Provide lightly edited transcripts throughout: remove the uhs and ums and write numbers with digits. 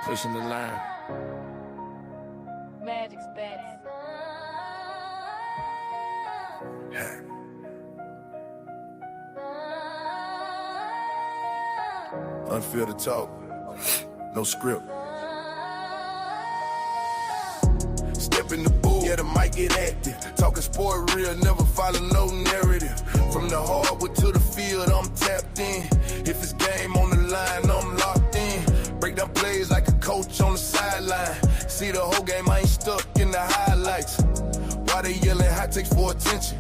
Pushing the line. Magic's best. Unfiltered talk. No script. Step in the booth, yeah, the mic get active. Talking sport real, never follow no narrative. From the hardwood to the field, I'm tapped in. If it's game on the line, I'm locked in. Break down plays like a coach on the sideline. See the whole game, I ain't stuck in the highlights. Why they yelling hot takes for attention?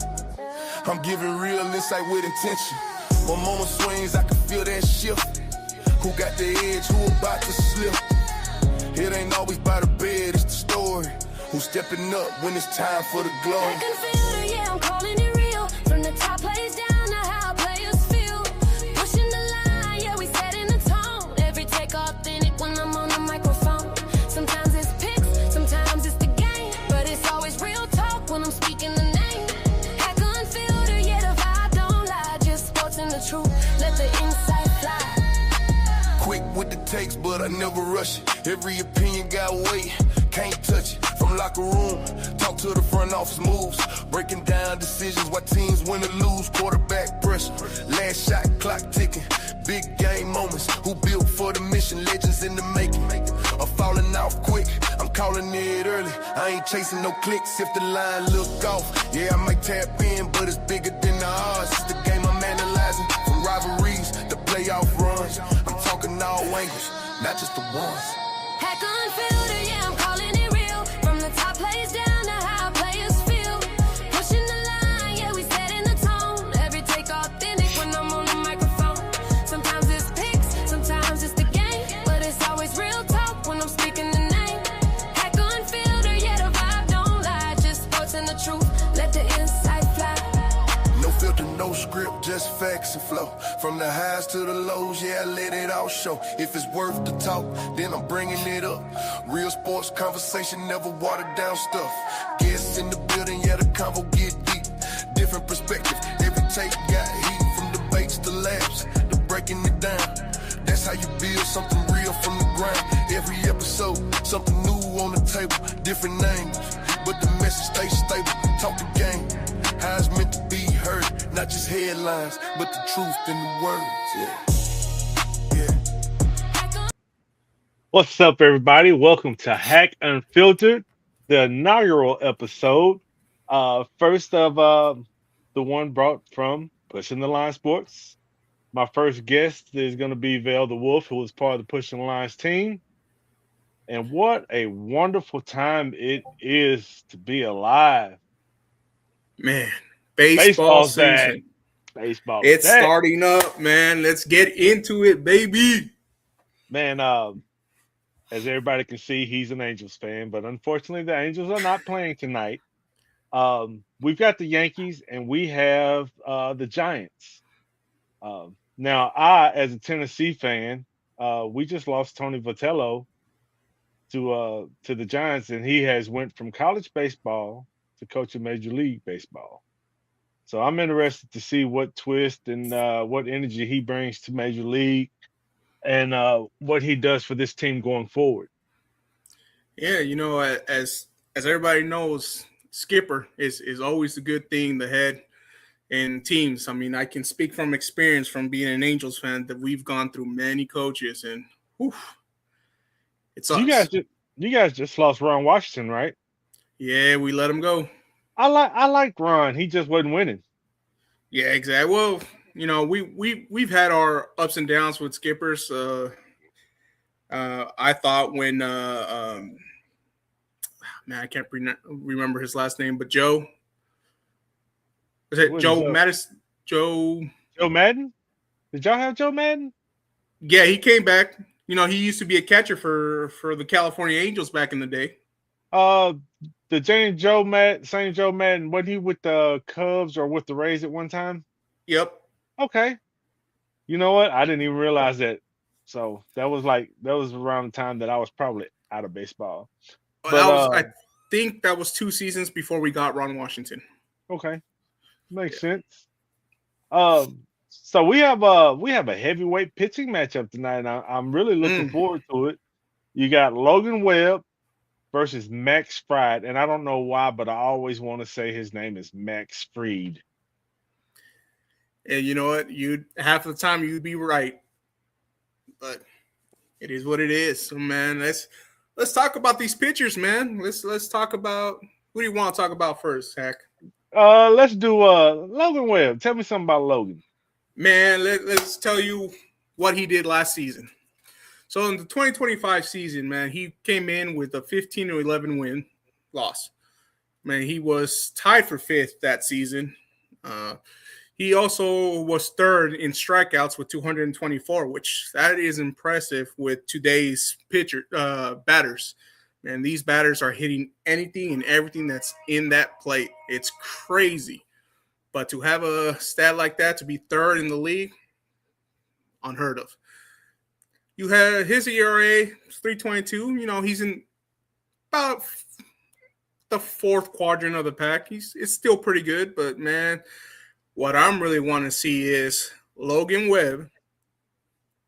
I'm giving real insight with intention. When moment swings, I can feel that shift. Who got the edge, who about to slip? It ain't always by the bed, it's the story. Who's stepping up when it's time for the glory? Unfiltered, yeah, I'm calling it real. From the top plays down to how players feel. Pushing the line, yeah, we setting the tone. Every take authentic when I'm on the microphone. Sometimes it's picks, sometimes it's the game. But it's always real talk when I'm speaking the name. Hack unfiltered, yeah, the vibe don't lie. Just sports and the truth, let the insight fly. Quick with the takes, but I never rush it. Every opinion got weight, can't touch it. From locker room, talk to the front office moves. Breaking down decisions, why teams win or lose. Quarterback pressure, last shot clock ticking. Big game moments, who built for the mission. Legends in the making, are falling off quick. I'm calling it early, I ain't chasing no clicks. If the line look off, yeah, I might tap in, but it's bigger than the odds. It's the game I'm analyzing, from rivalries to playoff runs. I'm talking all angles, not just the ones. Hack unfiltered, yeah, I'm calling it real. From the top plays down to how players feel. Pushing the line, yeah, we setting the tone. Every take authentic when I'm on the microphone. Sometimes it's picks, sometimes it's the game. But it's always real talk when I'm speaking the name. Hack unfiltered, yeah, the vibe don't lie. Just sports and the truth, let the insight fly. No filter, no script, just facts and flow. From the highs to the lows, yeah, I let it all show. If it's worth the talk, then I'm bringing it up. Real sports conversation, never watered down stuff. Guests in the building, yeah, the convo get deep. Different perspective, every take got heat. From debates to labs, to breaking it down. That's how you build something real from the ground. Every episode, something new on the table. Different names, but the message stays stable. Talk the game, how it's meant to be heard. Not just headlines, but the truth in the words, yeah. What's up, everybody? Welcome to Hack Unfiltered, the inaugural episode. First of the one brought from Pushing the Line Sports. My first guest is going to be Vale the Wolf, who was part of the Pushing the Lines team. And what a wonderful time it is to be alive. Man, baseball season. Baseball. It's starting up, man. Let's get into it, baby. Man, as everybody can see, he's an Angels fan, but unfortunately, the Angels are not playing tonight. We've got the Yankees and we have the Giants. Now, I, as a Tennessee fan, we just lost Tony Vitello to the Giants, and he has went from college baseball to coaching Major League Baseball. So I'm interested to see what twist and what energy he brings to Major League and what he does for this team going forward. Yeah, you know, as everybody knows, skipper is always a good thing to head in teams. I mean, I can speak from experience from being an Angels fan that we've gone through many coaches, and it sucks. You guys just lost Ron Washington, right? Yeah, we let him go. I like Ron. He just wasn't winning. Yeah, exactly. Well, you know, we've had our ups and downs with skippers. I thought when man, I can't remember his last name, but Joe. Was it Joe Madison? Joe Madden? Did y'all have Joe Madden? Yeah, he came back. You know, he used to be a catcher for the California Angels back in the day. The same Joe Madden, wasn't he with the Cubs or with the Rays at one time? Yep. Okay. You know what? I didn't even realize that. So that was around the time that I was probably out of baseball. But I think that was 2 seasons before we got Ron Washington. Okay. Makes sense. So we have a heavyweight pitching matchup tonight, and I'm really looking forward to it. You got Logan Webb versus Max Fried, and I don't know why, but I always want to say his name is Max Fried. And you know what? You half the time you'd be right, but it is what it is. So man, let's talk about these pitchers, man. Let's talk about who do you want to talk about first, Hack? Let's do Logan Webb. Tell me something about Logan. Man, let's tell you what he did last season. So in the 2025 season, man, he came in with a 15-11 win loss. Man, he was tied for fifth that season. He also was third in strikeouts with 224, which that is impressive with today's batters. Man, these batters are hitting anything and everything that's in that plate. It's crazy. But to have a stat like that, to be third in the league, unheard of. You had his ERA, 3.22. You know, he's in about the fourth quadrant of the pack. It's still pretty good, but man, what I'm really wanting to see is Logan Webb,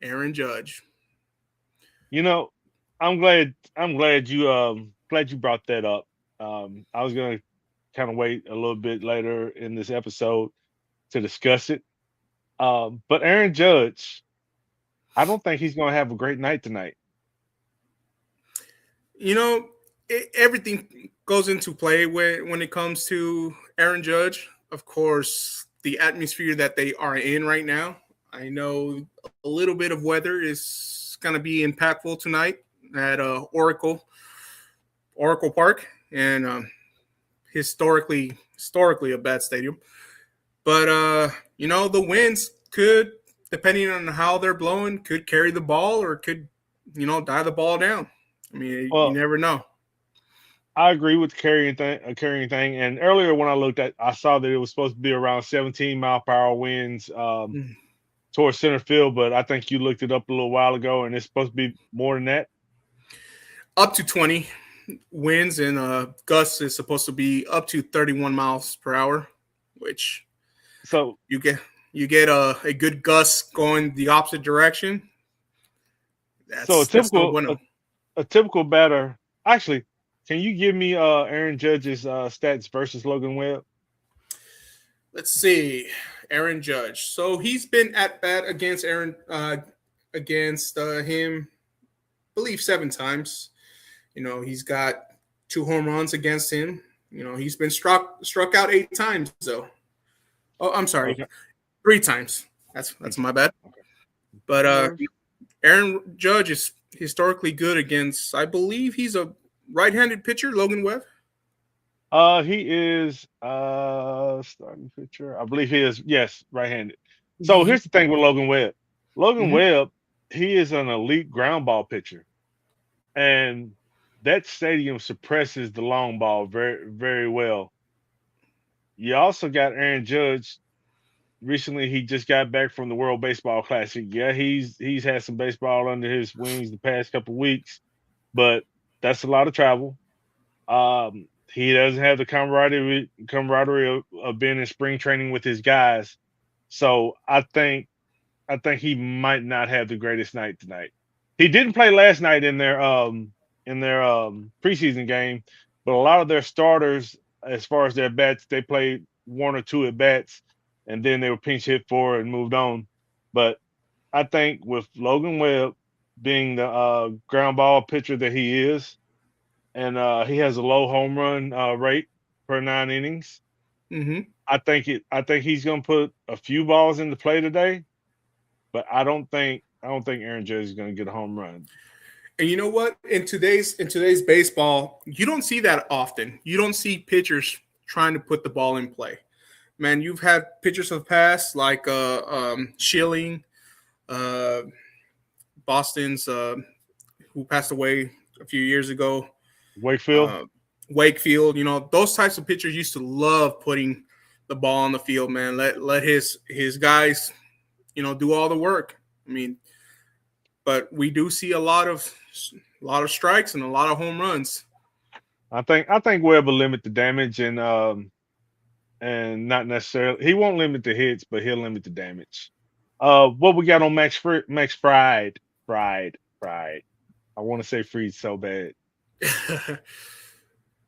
Aaron Judge. You know, I'm glad you brought that up. I was gonna kind of wait a little bit later in this episode to discuss it. But Aaron Judge, I don't think he's gonna have a great night tonight. You know, everything goes into play when it comes to Aaron Judge. Of course, the atmosphere that they are in right now. I know a little bit of weather is going to be impactful tonight at Oracle Park, and historically a bad stadium. But you know, the winds could, depending on how they're blowing, could carry the ball or could, you know, dive the ball down. I mean, you Well, never know. I agree with the carrying thing. And earlier when I looked at, I saw that it was supposed to be around 17-mile-per-hour winds towards center field. But I think you looked it up a little while ago, and it's supposed to be more than that. Up to 20 winds, and gusts is supposed to be up to 31 miles per hour, which So you get a good gust going the opposite direction. so That's no bueno. a typical batter. Actually, can you give me Aaron Judge's stats versus Logan Webb? Let's see, Aaron Judge. So he's been at bat against him, I believe 7 times. You know, he's got 2 home runs against him. You know, he's been struck out 8 times though. Oh, I'm sorry, Okay. 3 times. That's my bad. Okay. But Aaron Judge is historically good against, I believe he's a right-handed pitcher, Logan Webb. He is starting pitcher. I believe he is, yes, right-handed. So here's the thing with Logan Webb. Logan Webb, he is an elite ground ball pitcher. And that stadium suppresses the long ball very, very well. You also got Aaron Judge. Recently, he just got back from the World Baseball Classic. Yeah, he's had some baseball under his wings the past couple weeks, but that's a lot of travel. He doesn't have the camaraderie of being in spring training with his guys. So I think he might not have the greatest night tonight. He didn't play last night in their preseason game, but a lot of their starters, as far as their bats, they played 1 or 2 at bats, and then they were pinch hit for and moved on. But I think with Logan Webb being the ground ball pitcher that he is, and he has a low home run rate per 9 innings. I think he's going to put a few balls into play today, but I don't think Aaron Judge is going to get a home run. And you know what? In today's baseball, you don't see that often. You don't see pitchers trying to put the ball in play. Man, you've had pitchers of the past like Schilling, Boston's who passed away a few years ago. Wakefield, you know, those types of pitchers used to love putting the ball on the field, man. Let his guys, you know, do all the work. I mean, but we do see a lot of strikes and a lot of home runs. I think Webb will limit the damage and not necessarily, he won't limit the hits, but he'll limit the damage. What we got on Max Fried? I want to say Fried so bad.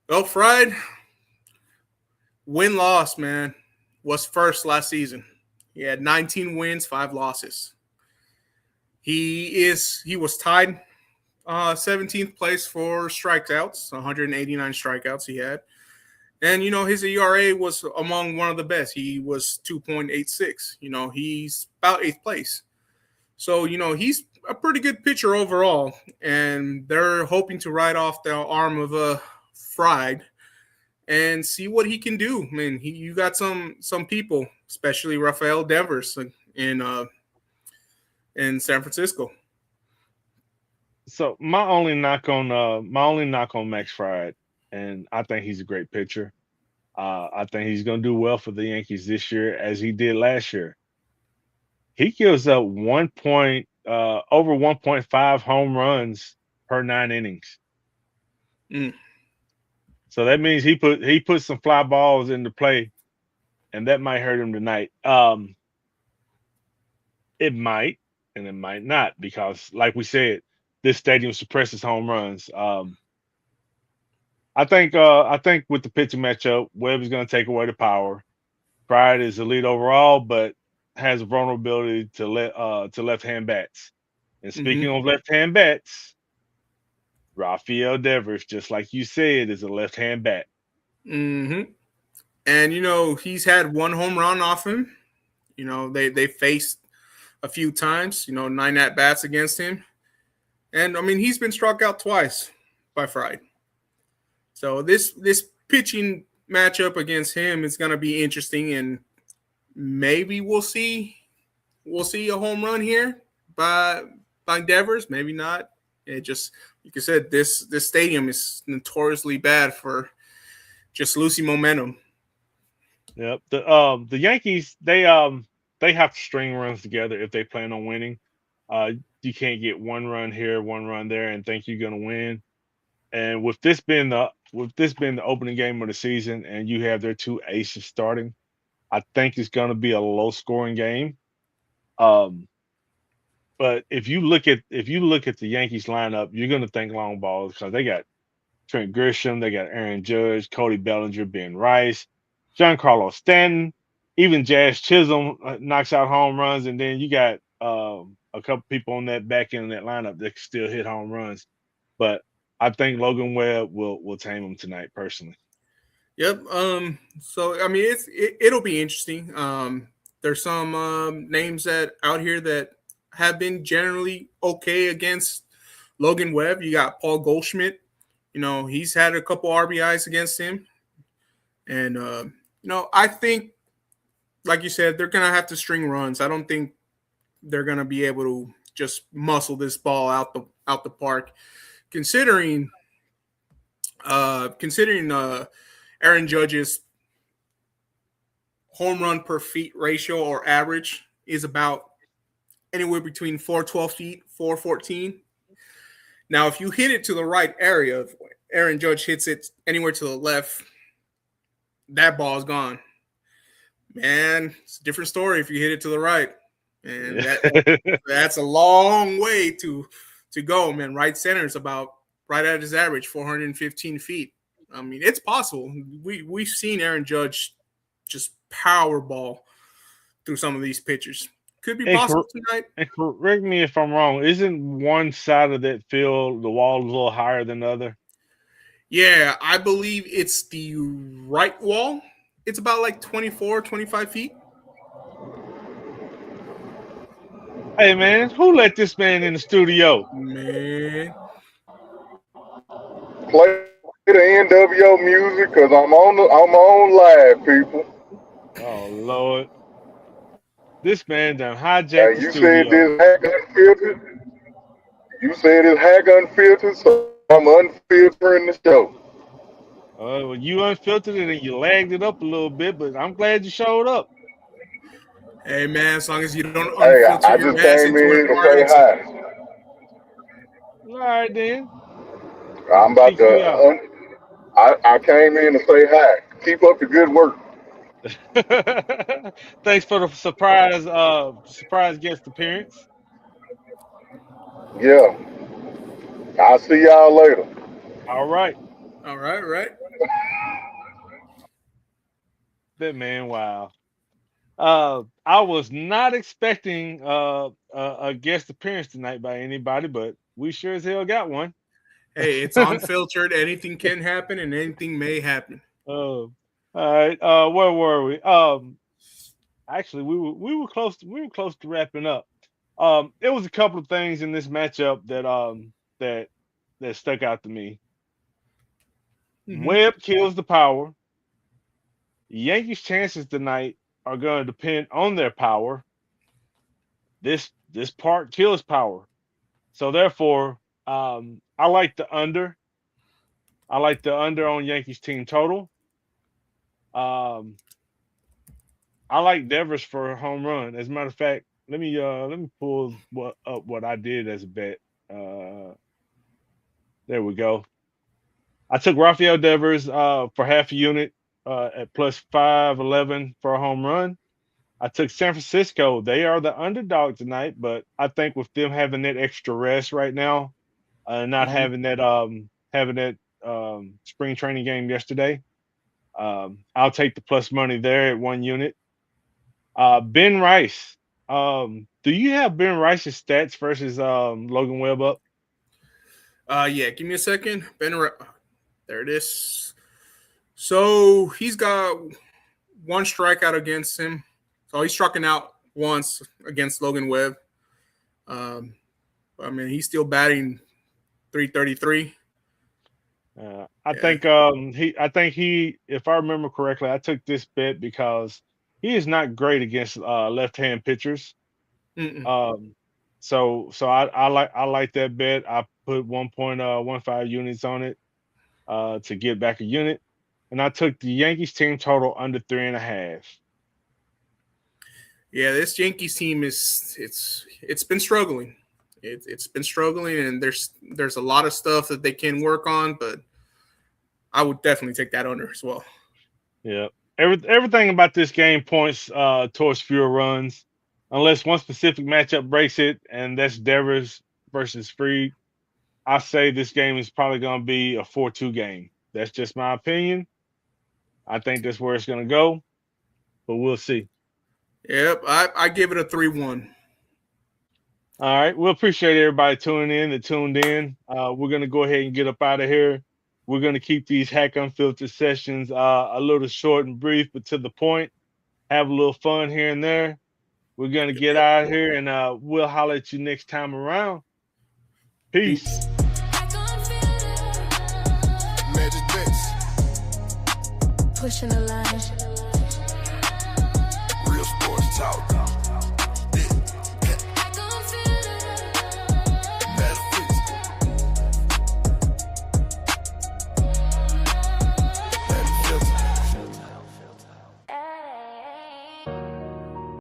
Well, Fried, win loss, man, was first last season. He had 19 wins, 5 losses. He was tied 17th place for strikeouts, 189 strikeouts he had. And, his ERA was among one of the best. He was 2.86. He's about 8th place. So, he's a pretty good pitcher overall. And they're hoping to ride off the arm of Fried and see what he can do. I mean, you got some people, especially Rafael Devers in San Francisco. So my only knock on Max Fried, and I think he's a great pitcher. I think he's going to do well for the Yankees this year as he did last year. He gives up over 1.5 home runs per 9 innings. Mm. So that means he put some fly balls into play, and that might hurt him tonight. It might, and it might not, because like we said, this stadium suppresses home runs. I think with the pitching matchup, Webb is going to take away the power. Pride is the lead overall, but has a vulnerability to left-hand bats. And speaking of left-hand bats, Rafael Devers, just like you said, is a left-hand bat. Mm-hmm. And he's had one home run off him. They faced a few times. 9 at bats against him, and I mean he's been struck out twice by Fried. So this pitching matchup against him is going to be interesting, and maybe we'll see a home run here by Devers. Maybe not. It just, like you said, this stadium is notoriously bad for just losing momentum. Yep. The Yankees, they have to string runs together if they plan on winning. You can't get one run here, one run there, and think you're going to win. And with this being the opening game of the season, and you have their 2 aces starting, I think it's going to be a low scoring game. But if you look at the Yankees lineup, you're going to think long balls, because they got Trent Grisham, they got Aaron Judge, Cody Bellinger, Ben Rice, Giancarlo Stanton, even Jazz Chisholm knocks out home runs, and then you got a couple people on that back end of that lineup that can still hit home runs. But I think Logan Webb will tame him tonight, personally. Yep. So I mean, it'll be interesting. There's some names that out here that have been generally okay against Logan Webb. You got Paul Goldschmidt. He's had a couple RBIs against him, and I think, like you said, they're gonna have to string runs. I don't think they're gonna be able to just muscle this ball out the park, considering Aaron Judge's home run per feet ratio or average is about anywhere between 412 feet, 414. Now, if you hit it to the right area, if Aaron Judge hits it anywhere to the left, that ball's gone. Man, it's a different story if you hit it to the right. And that's a long way to go, man. Right center is about right at his average, 415 feet. I mean, it's possible. We've seen Aaron Judge just power ball through some of these pitchers. Could be possible tonight. And correct me if I'm wrong. Isn't one side of that field, the wall, a little higher than the other? Yeah, I believe it's the right wall. It's about like 24, 25 feet. Hey, man, who let this man in the studio? Man. Play the NWO music, because I'm on live, people. Oh, Lord. This man done hijacked the You studio. said this hack unfiltered. You said it's hack unfiltered, so I'm unfiltering the show. Well, you unfiltered it and you lagged it up a little bit, but I'm glad you showed up. Hey, man, as long as you don't Hey, unfilter I your just ass came into in to it. say hi. All right, then. I'm about to. I came in to say hi. Keep up the good work. Thanks for the surprise guest appearance. Yeah. I'll see y'all later. All right. All right, right. That man, wow. I was not expecting a guest appearance tonight by anybody, but we sure as hell got one. Hey, it's unfiltered. Anything can happen, and anything may happen. All right. Where were we? Actually, we were close to wrapping up. It was a couple of things in this matchup that that stuck out to me. Mm-hmm. Webb kills the power. Yankees' chances tonight are going to depend on their power. This part kills power. So therefore, I like the under. I like the under on Yankees team total. Um, I like Devers for a home run. As a matter of fact, let me pull what I did as a bet. Uh, there we go. I took Rafael Devers for half a unit at plus 511 for a home run. I took San Francisco. They are the underdog tonight, but I think with them having that extra rest right now, not Mm-hmm. having that spring training game yesterday, I'll take the plus money there at 1 unit. Ben Rice. Do you have Ben Rice's stats versus Logan Webb up? Yeah. Give me a second. There it is. So he's got one strikeout against him. So he's striking out once against Logan Webb. I mean, he's still batting 333. I think he, if I remember correctly, I took this bet because he is not great against left-hand pitchers. Mm-mm. So I like that bet. I put 1.15 units on it to get back a unit, and I took the Yankees team total under 3.5. Yeah, this Yankees team it's been struggling. It's been struggling, and there's a lot of stuff that they can work on, but I would definitely take that under as well. Yeah, everything about this game points towards fewer runs, unless one specific matchup breaks it, and that's Devers versus Freed. I say this game is probably going to be a 4-2 game. That's just my opinion. I think that's where it's going to go, but we'll see. Yep, I give it a 3-1. All right. We appreciate everybody tuning in that tuned in. We're going to go ahead and get up out of here. We're going to keep these Hack Unfiltered sessions a little short and brief, but to the point. Have a little fun here and there. We're going to get out of here, and we'll holler at you next time around. Peace. Magic bets, Pushing the line. real sports talk.